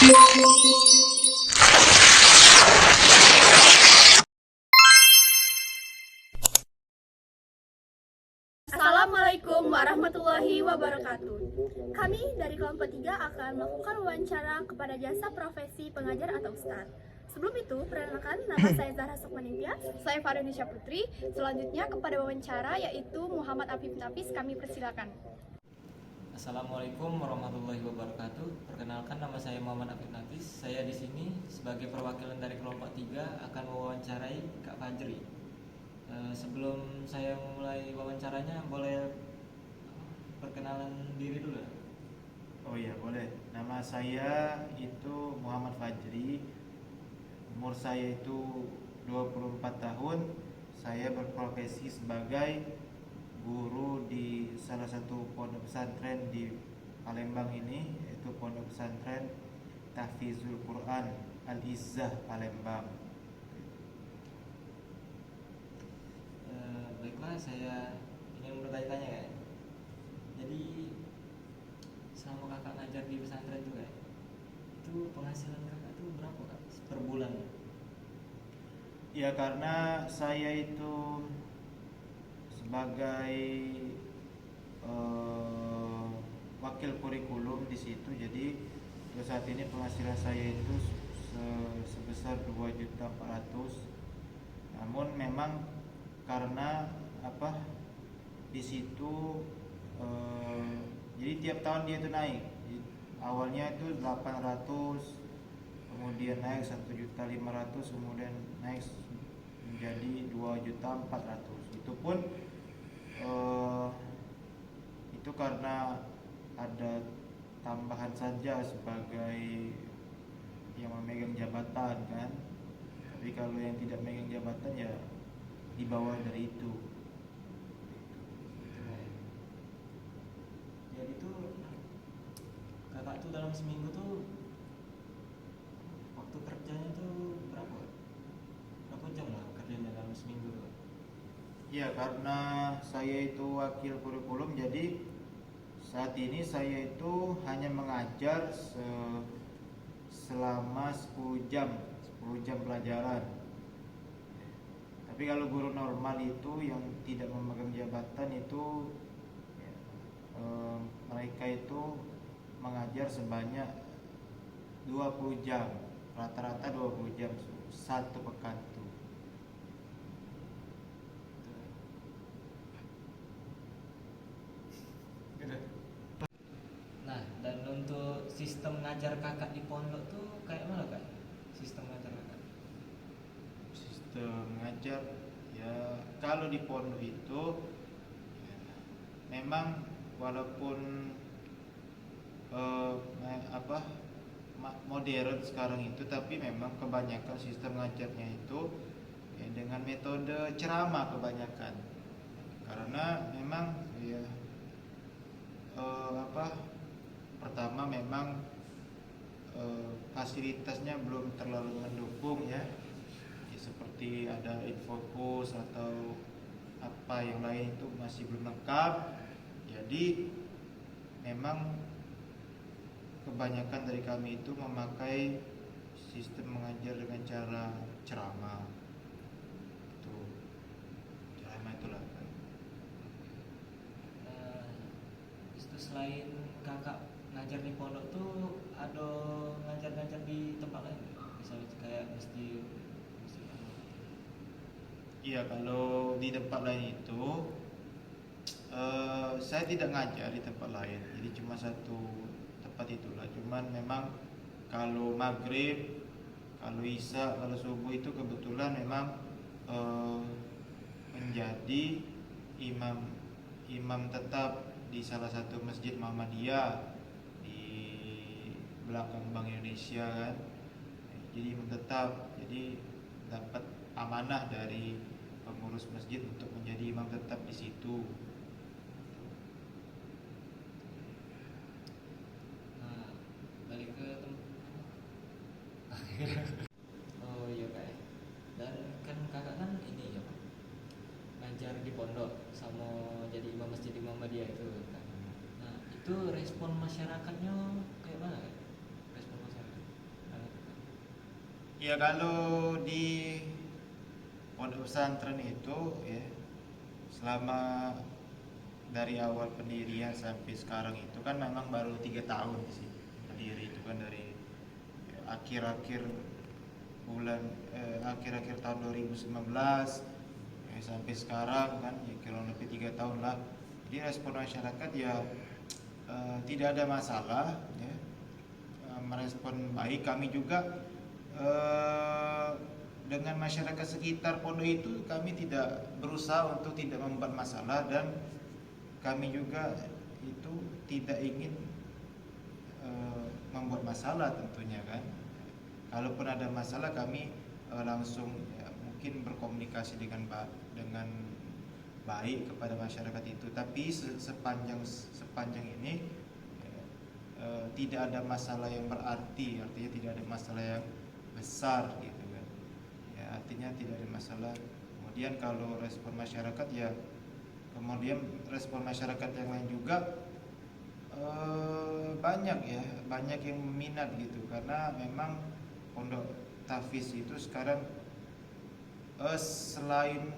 Assalamualaikum warahmatullahi wabarakatuh. Kami dari kelompok 3 akan melakukan wawancara kepada jasa profesi pengajar atau ustadz. Sebelum itu, perkenalkan, nama saya Zahra Sukmaningtyas. Saya Farhanisha Putri. Selanjutnya kepada wawancara yaitu Muhammad Afif Nafis, kami persilakan. Assalamualaikum warahmatullahi wabarakatuh. Perkenalkan, nama saya Muhammad Afif Nafis. Saya di sini sebagai perwakilan dari kelompok 3 akan mewawancarai Kak Fajri. Sebelum saya memulai wawancaranya, boleh perkenalan diri dulu ya? Oh iya, boleh. Nama saya itu Muhammad Fajri. Umur saya itu 24 tahun. Saya berprofesi sebagai guru di salah satu pondok pesantren di Palembang ini, yaitu Pondok Pesantren Tahfizul Quran Al-Izzah Palembang. Baiklah, saya ingin bertanya-tanya ya. Jadi selama kakak ngajar di pesantren juga ya, itu penghasilan kakak itu berapa kak per bulan? Ya, karena saya itu sebagai wakil kurikulum di situ, jadi saat ini penghasilan saya itu sebesar 2.400.000. Namun memang karena di situ jadi tiap tahun dia itu naik. Awalnya itu 800, kemudian naik 1.500.000, kemudian naik menjadi 2.400.000. Itu pun itu karena ada tambahan saja sebagai yang memegang jabatan kan. Tapi kalau yang tidak memegang jabatan ya di bawah dari itu. Jadi tuh kakak tuh dalam seminggu tuh waktu kerjanya tuh berapa jam lah kerjanya dalam seminggu tuh? Ya, karena saya itu wakil kurikulum, jadi saat ini saya itu hanya mengajar selama 10 jam pelajaran. Tapi kalau guru normal itu yang tidak memegang jabatan itu mereka itu mengajar sebanyak 20 jam, rata-rata 20 jam satu pekan tuh. Nah, dan untuk sistem ngajar kakak di pondok tuh kayak mana kak? Sistem ngajar kakak? Sistem ngajar ya, kalau di pondok itu ya, memang walaupun modern sekarang itu, tapi memang kebanyakan sistem ngajarnya itu ya, dengan metode ceramah kebanyakan. Karena memang ya pertama memang fasilitasnya belum terlalu mendukung ya. Seperti ada infokus atau apa yang lain itu masih belum lengkap. Jadi memang kebanyakan dari kami itu memakai sistem mengajar dengan cara ceramah. Ceramah itulah. Itu selain kakak ngajar di pondok tuh ada ngajar-ngajar di tempat lain, misalnya kayak masjid. Iya, kalau di tempat lain itu saya tidak ngajar di tempat lain, jadi cuma satu tempat itulah. Cuman memang kalau maghrib, kalau isya, kalau subuh itu kebetulan memang menjadi imam tetap di salah satu masjid Muhammadiyah di belakang Bank Indonesia kan. Jadi imam tetap, jadi dapat amanah dari pengurus masjid untuk menjadi imam tetap di situ. Nah, balik ke oh iya kak. Dan kan kakak kan ini ya Pak, ngajar di pondok sama jadi imam masjid di Muhammadiyah itu kan. Nah, itu respon masyarakatnya kayak mana Kak? Respon masyarakat? Ya kalau di pondok pesantren itu ya, selama dari awal pendirian sampai sekarang itu kan memang baru 3 tahun sih berdiri itu kan, dari akhir-akhir akhir-akhir tahun 2019 ya, sampai sekarang kan ya kurang lebih 3 tahun lah. Jadi respon masyarakat ya tidak ada masalah ya, merespon baik. Kami juga dengan masyarakat sekitar pondok itu kami tidak berusaha untuk tidak membuat masalah, dan kami juga itu tidak ingin membuat masalah tentunya kan. Kalaupun ada masalah kami langsung ya, mungkin berkomunikasi dengan baik kepada masyarakat itu. Tapi sepanjang ini tidak ada masalah yang berarti, artinya tidak ada masalah yang besar gitu kan. Ya, artinya tidak ada masalah. Kemudian kalau respon masyarakat ya, kemudian respon masyarakat yang lain juga banyak yang minat gitu, karena memang pondok tahfiz itu sekarang selain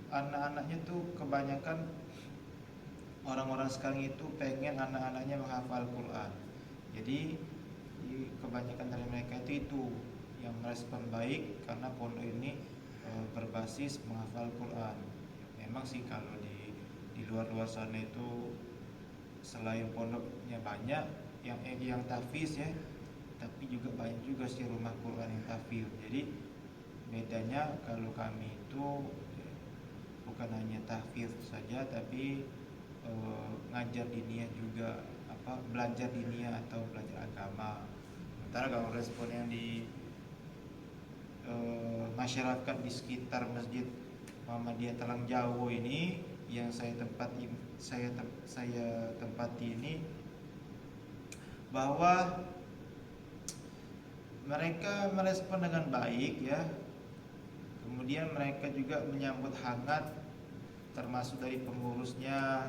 anak-anaknya tuh kebanyakan orang-orang sekarang itu pengen anak-anaknya menghafal Quran. Jadi kebanyakan dari mereka itu yang merespon baik karena pondok ini berbasis menghafal Quran. Memang sih kalau di luar sana itu selain pondoknya banyak yang tahfiz ya, tapi juga banyak juga sih rumah Quran yang tahfiz. Jadi bedanya kalau kami itu bukan hanya tahfiz saja, tapi ngajar diniyah juga, belajar diniyah atau belajar agama. Sementara kalau respon yang di masyarakat di sekitar Masjid Muhammadiyah Talang Jawo ini yang saya tempati ini, bahwa mereka merespon dengan baik ya. Kemudian mereka juga menyambut hangat, termasuk dari pengurusnya,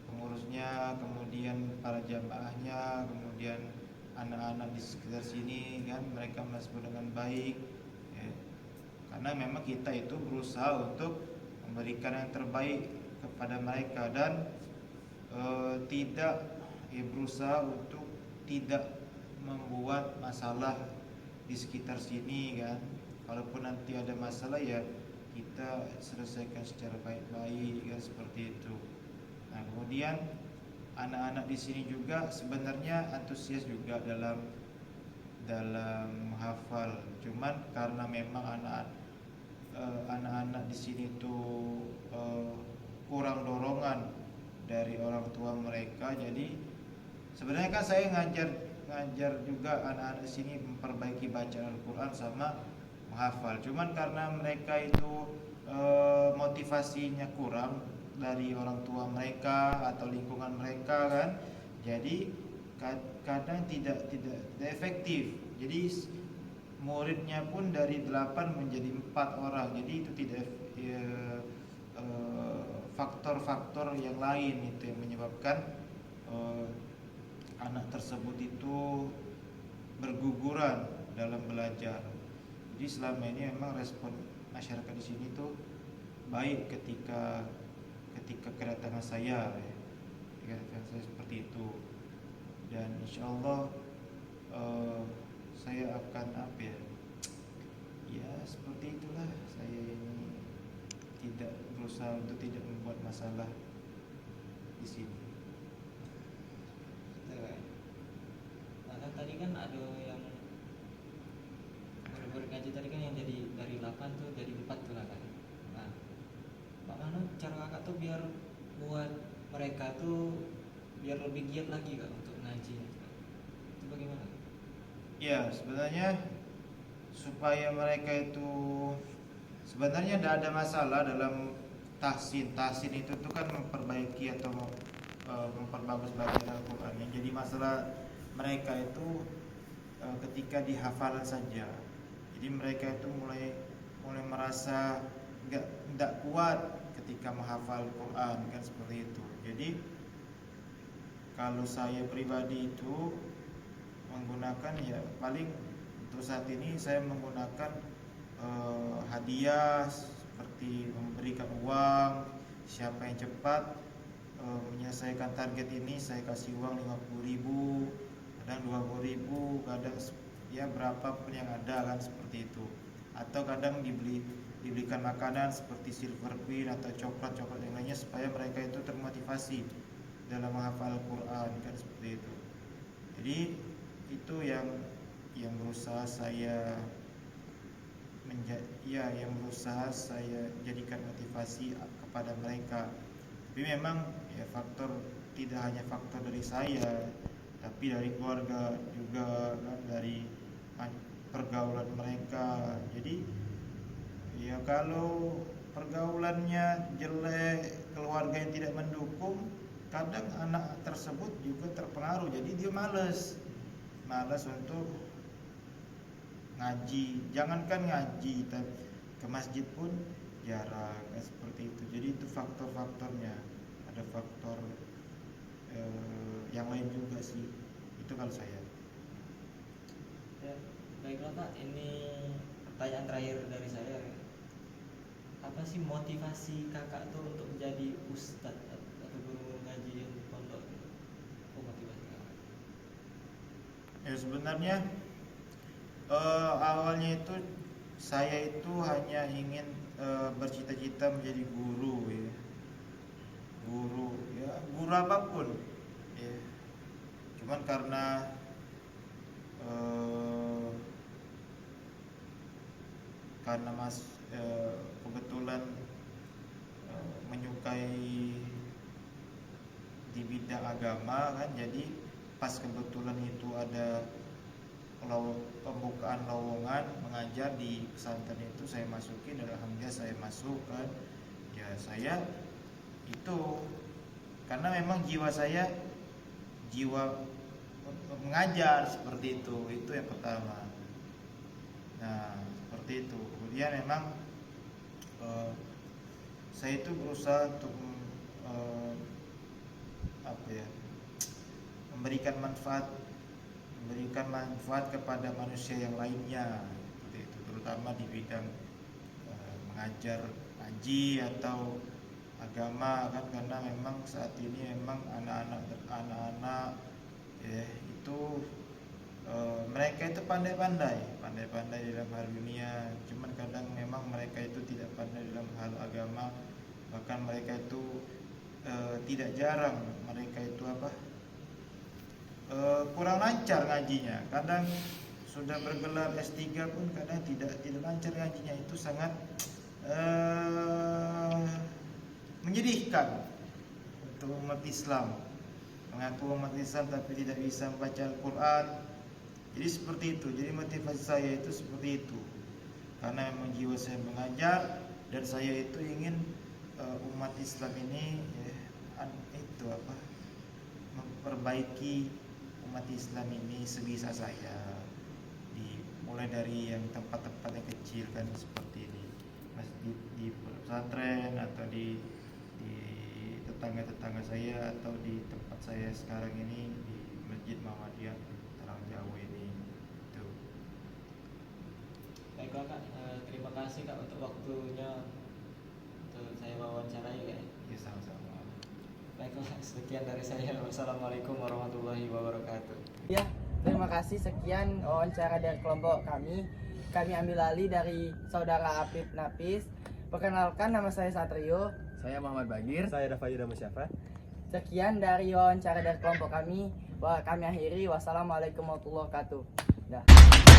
kemudian para jamaahnya, kemudian anak-anak di sekitar sini kan, mereka merespon dengan baik ya. Karena memang kita itu berusaha untuk memberikan yang terbaik kepada mereka, dan berusaha untuk tidak membuat masalah di sekitar sini kan. Kalaupun nanti ada masalah ya kita selesaikan secara baik-baik kan, seperti itu. Nah, kemudian anak-anak di sini juga sebenarnya antusias juga dalam hafal. Cuman karena memang anak-anak di sini tuh kurang dorongan dari orang tua mereka. Jadi sebenarnya kan saya ngajar juga anak-anak di sini memperbaiki bacaan Al-Quran sama menghafal. Cuman karena mereka itu motivasinya kurang dari orang tua mereka atau lingkungan mereka kan, jadi kadang tidak efektif. Jadi muridnya pun dari 8 menjadi 4 orang. Jadi itu tidak faktor-faktor yang lain itu yang menyebabkan anak tersebut itu berguguran dalam belajar. Jadi selama ini memang respon masyarakat di sini tuh baik ketika kedatangan saya seperti itu. Dan insyaallah saya akan ya seperti itulah. Saya ini tidak berusaha untuk tidak membuat masalah di sini. Nah kan tadi kan ada yang murid-murid ngaji tadi kan yang jadi dari 8 tuh jadi 4 tuh lah kan. Nah, bagaimana cara kakak tuh biar buat mereka tuh biar lebih giat lagi kak untuk ngaji? Itu bagaimana? Ya sebenarnya supaya mereka itu sebenarnya tidak ada masalah dalam tahsin itu tuh kan memperbaiki atau memperbagus bacaan Al-Quran. Yang jadi masalah mereka itu ketika dihafalan saja. Jadi mereka itu mulai merasa tidak kuat ketika menghafal Quran kan, seperti itu. Jadi kalau saya pribadi itu menggunakan ya paling Untuk saat ini saya menggunakan hadiah seperti memberikan uang. Siapa yang cepat menyelesaikan target ini, saya kasih uang 50.000, kadang 20.000, kadang ya berapapun yang ada kan, seperti itu. Atau kadang diberikan makanan seperti silver queen atau coklat yang lainnya, supaya mereka itu termotivasi dalam menghafal Al-Quran kan, seperti itu. Jadi itu yang berusaha saya yang berusaha saya jadikan motivasi kepada mereka. Tapi memang ya faktor, tidak hanya faktor dari saya, tapi dari keluarga juga kan, dari pergaulan mereka. Jadi ya kalau pergaulannya jelek, keluarga yang tidak mendukung, kadang anak tersebut juga terpengaruh. Jadi dia malas untuk ngaji. Jangankan ngaji, tapi ke masjid pun jarang, seperti itu. Jadi itu faktor-faktornya. Ada faktor yang lain juga sih. Itu kalau saya. Ya, baiklah Kak, ini pertanyaan terakhir dari saya. Apa sih motivasi kakak tuh untuk menjadi ustadz atau guru ngaji yang di pondok? Apa motivasi kakak? Ya sebenarnya awalnya itu saya itu hanya ingin bercita-cita menjadi guru ya. Guru apapun ya. Cuman karena kebetulan menyukai di bidang agama kan, jadi pas kebetulan itu ada pembukaan lowongan mengajar di pesantren itu, saya masukin. Alhamdulillah saya masuk kan. Ya saya itu karena memang jiwa saya jiwa mengajar, seperti itu yang pertama. Nah seperti itu. Kemudian memang saya itu berusaha untuk memberikan manfaat kepada manusia yang lainnya, seperti itu, terutama di bidang mengajar ngaji atau agama kan, karena memang saat ini memang anak-anak ya itu mereka itu pandai-pandai dalam hal dunia, cuman kadang memang mereka itu tidak pandai dalam hal agama. Bahkan mereka itu tidak jarang mereka itu kurang lancar ngajinya. Kadang sudah bergelar S3 pun kadang tidak lancar ngajinya. Itu sangat menyedihkan untuk umat Islam. Mengaku umat Islam tapi tidak bisa membaca Al-Quran. Jadi seperti itu. Jadi motivasi saya itu seperti itu. Karena memang jiwa saya mengajar, dan saya itu ingin umat Islam ini memperbaiki umat Islam ini sebisa saya, mulai dari yang tempat-tempat yang kecil kan, seperti di masjid, di pesantren, atau di tetangga-tetangga saya, atau di tempat saya sekarang ini di Masjid Muhammadiyah Terang Jauh ini. Itu. Baiklah Kak, terima kasih Kak untuk waktunya untuk saya wawancarai Kak. Ya sama-sama. Baiklah, sekian dari saya. Wassalamualaikum warahmatullahi wabarakatuh. Ya, terima kasih. Sekian wawancara dari kelompok kami. Kami ambil alih dari saudara Apip Nafis. Perkenalkan, nama saya Satrio. Saya Muhammad Bagir. Saya Dafa Yuda Musyafa. Sekian dari wawancara dari kelompok kami. Kami akhiri. Wassalamualaikum warahmatullahi wabarakatuh. Dah.